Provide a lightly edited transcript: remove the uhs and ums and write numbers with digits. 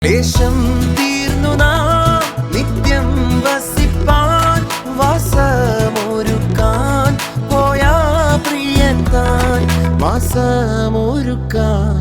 ക്ലേശം തീർന്നു നാം നിത്യം വസിപ്പാൻ വാസമൊരുക്കാൻ പോയാ പ്രിയൻ താൻ വാസമൊരുക്കാൻ